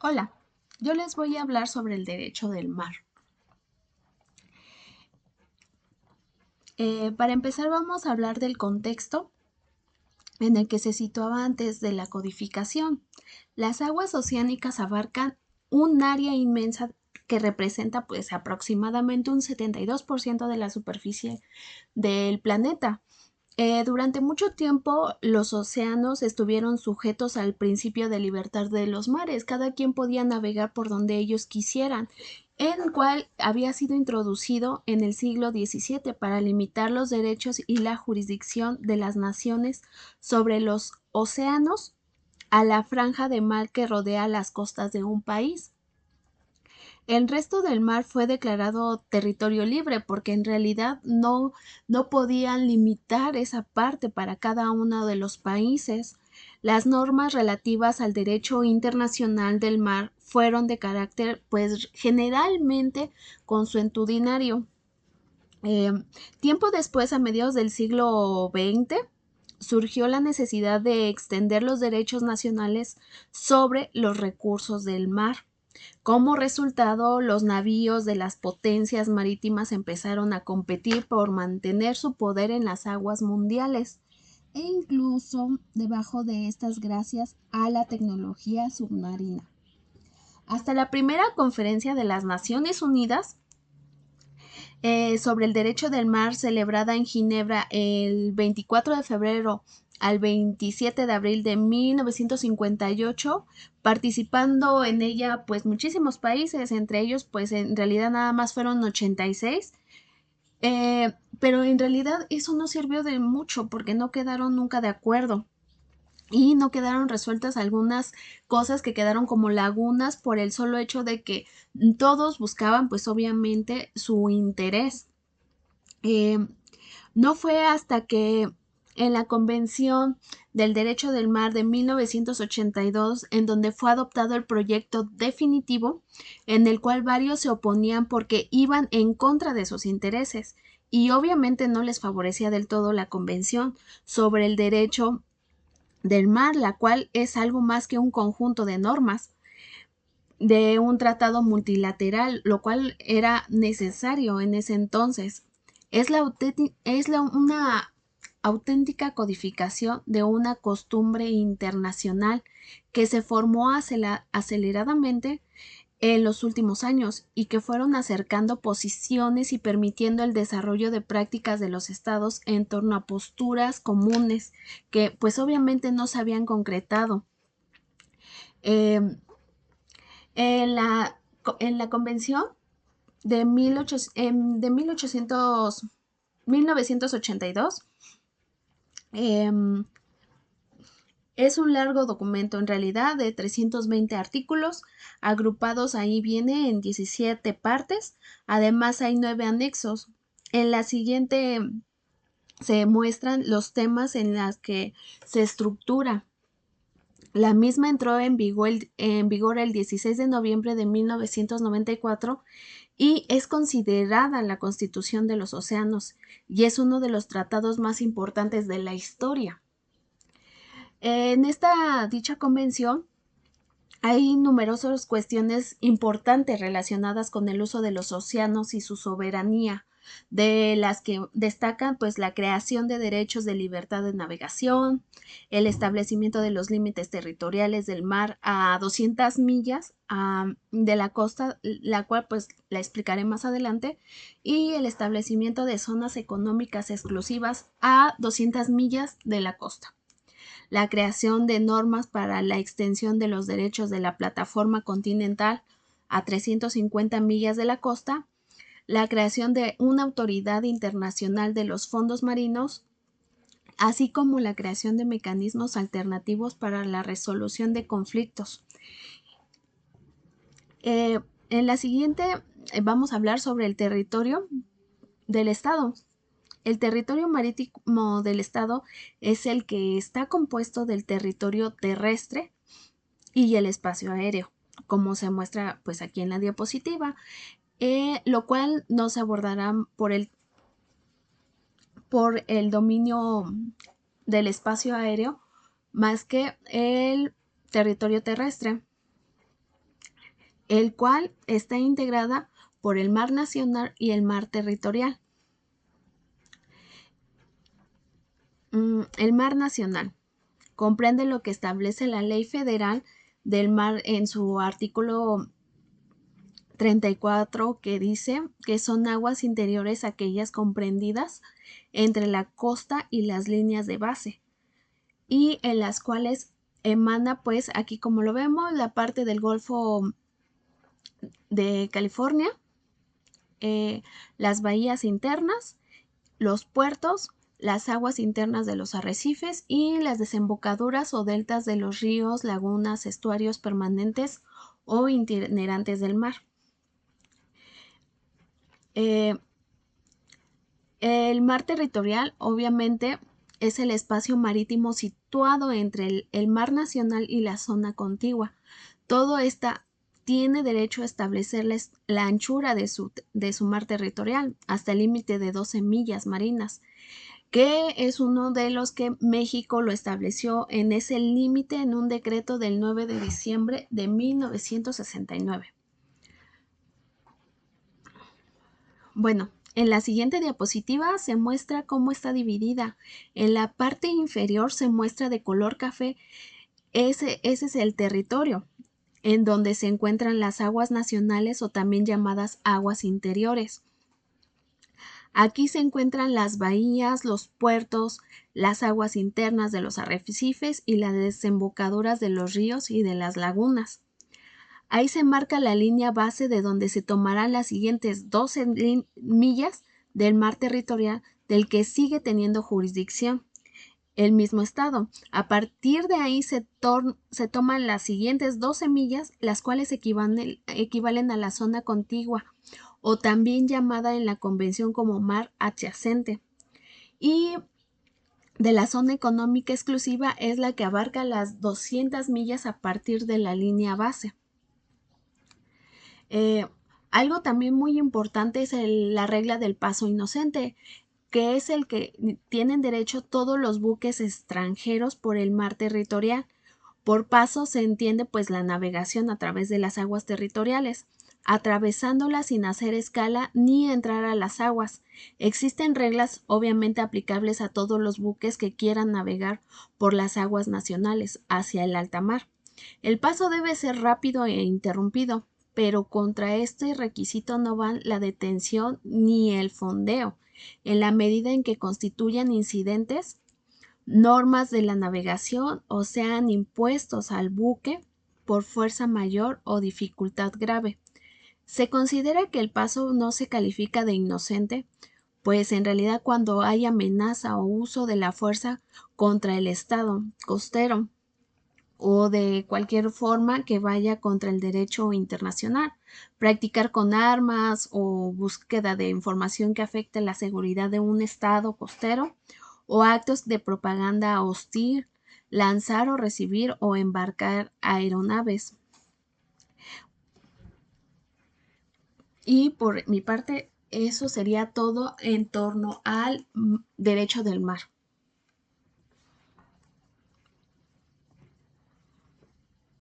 Hola, yo les voy a hablar sobre el derecho del mar. Para empezar vamos a hablar del contexto en el que se situaba antes de la codificación. Las aguas oceánicas abarcan un área inmensa que representa pues aproximadamente un 72% de la superficie del planeta. Durante mucho tiempo los océanos estuvieron sujetos al principio de libertad de los mares. Cada quien podía navegar por donde ellos quisieran, el cual había sido introducido en el siglo XVII para limitar los derechos y la jurisdicción de las naciones sobre los océanos a la franja de mar que rodea las costas de un país. El resto del mar fue declarado territorio libre porque en realidad no podían limitar esa parte para cada uno de los países. Las normas relativas al derecho internacional del mar fueron de carácter, pues generalmente consuetudinario. Eh, Tiempo después, a mediados del siglo XX, surgió la necesidad de extender los derechos nacionales sobre los recursos del mar. Como resultado, los navíos de las potencias marítimas empezaron a competir por mantener su poder en las aguas mundiales e incluso debajo de estas gracias a la tecnología submarina. Hasta la primera conferencia de las Naciones Unidas sobre el derecho del mar celebrada en Ginebra el 24 de febrero al 27 de abril de 1958, participando en ella pues muchísimos países, entre ellos pues en realidad nada más fueron 86, pero en realidad eso no sirvió de mucho porque no quedaron nunca de acuerdo y no quedaron resueltas algunas cosas que quedaron como lagunas por el solo hecho de que todos buscaban pues obviamente su interés. Eh, no fue hasta que en la Convención del Derecho del Mar de 1982, en donde fue adoptado el proyecto definitivo, en el cual varios se oponían porque iban en contra de sus intereses y obviamente no les favorecía del todo la Convención sobre el Derecho del Mar, la cual es algo más que un conjunto de normas de un tratado multilateral, lo cual era necesario en ese entonces. Una auténtica codificación de una costumbre internacional que se formó aceleradamente en los últimos años y que fueron acercando posiciones y permitiendo el desarrollo de prácticas de los estados en torno a posturas comunes que pues obviamente no se habían concretado. Eh, en, la, en la convención de, 1982, eh, es un largo documento en realidad de 320 artículos, agrupados ahí viene en 17 partes, además hay 9 anexos. En la siguiente se muestran los temas en los que se estructura. La misma entró en vigor el 16 de noviembre de 1994 y es considerada la Constitución de los Océanos y es uno de los tratados más importantes de la historia. En esta dicha convención hay numerosas cuestiones importantes relacionadas con el uso de los océanos y su soberanía, de las que destacan pues la creación de derechos de libertad de navegación, el establecimiento de los límites territoriales del mar a 200 millas de la costa, la cual pues la explicaré más adelante, y el establecimiento de zonas económicas exclusivas a 200 millas de la costa, la creación de normas para la extensión de los derechos de la plataforma continental a 350 millas de la costa, la creación de una autoridad internacional de los fondos marinos, así como la creación de mecanismos alternativos para la resolución de conflictos. En la siguiente vamos a hablar sobre el territorio del Estado. El territorio marítimo del Estado es el que está compuesto del territorio terrestre y el espacio aéreo, como se muestra pues aquí en la diapositiva, lo cual no se abordará por el dominio del espacio aéreo más que el territorio terrestre. el cual está integrada por el mar nacional y el mar territorial. El mar nacional comprende lo que establece la Ley Federal del Mar en su artículo 34, que dice que son aguas interiores aquellas comprendidas entre la costa y las líneas de base, y en las cuales emana, pues aquí como lo vemos, la parte del Golfo de California, las bahías internas, los puertos, las aguas internas de los arrecifes y las desembocaduras o deltas de los ríos, lagunas, estuarios permanentes o itinerantes del mar. El mar territorial, obviamente, es el espacio marítimo situado entre el mar nacional y la zona contigua. Todo esta tiene derecho a establecer la anchura de su mar territorial hasta el límite de 12 millas marinas, que es uno de los que México lo estableció en ese límite en un decreto del 9 de diciembre de 1969. Bueno, en la siguiente diapositiva se muestra cómo está dividida. En la parte inferior se muestra de color café, ese es el territorio, en donde se encuentran las aguas nacionales o también llamadas aguas interiores. Aquí se encuentran las bahías, los puertos, las aguas internas de los arrecifes y las desembocaduras de los ríos y de las lagunas. Ahí se marca la línea base de donde se tomarán las siguientes 12 millas del mar territorial del que sigue teniendo jurisdicción el mismo estado. A partir de ahí se toman las siguientes 12 millas, las cuales equivalen a la zona contigua, o también llamada en la convención como mar adyacente. Y de la zona económica exclusiva es la que abarca las 200 millas a partir de la línea base. Algo también muy importante es la regla del paso inocente, que es el que tienen derecho todos los buques extranjeros por el mar territorial. Por paso se entiende pues la navegación a través de las aguas territoriales, atravesándolas sin hacer escala ni entrar a las aguas. Existen reglas obviamente aplicables a todos los buques que quieran navegar por las aguas nacionales hacia el alta mar. El paso debe ser rápido e interrumpido, pero contra este requisito no van la detención ni el fondeo, en la medida en que constituyan incidentes, normas de la navegación o sean impuestos al buque por fuerza mayor o dificultad grave. Se considera que el paso no se califica de inocente, pues en realidad cuando hay amenaza o uso de la fuerza contra el Estado costero o de cualquier forma que vaya contra el derecho internacional, practicar con armas o búsqueda de información que afecte la seguridad de un estado costero o actos de propaganda hostil, lanzar o recibir o embarcar aeronaves. Y por mi parte, eso sería todo en torno al derecho del mar.